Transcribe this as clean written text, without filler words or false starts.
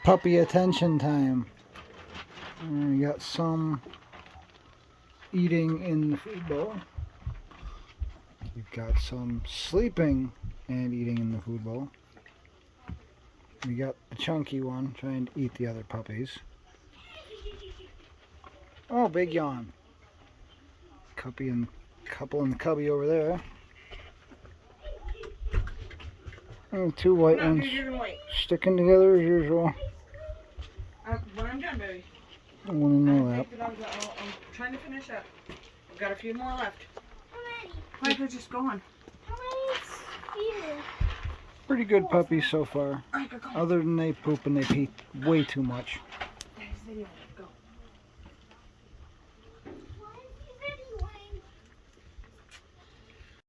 Puppy attention time. We got some eating in the food bowl. We've got some sleeping and eating in the food bowl. We got the chunky one trying to eat the other puppies. Oh, big yawn. Couple in the cubby over there. And two white ones sticking together as usual. When I'm done, baby. I want to know that. I'm trying to finish up. I've got a few more left. Why they're just gone? Pretty good puppies so far. Other than they poop and they pee way too much.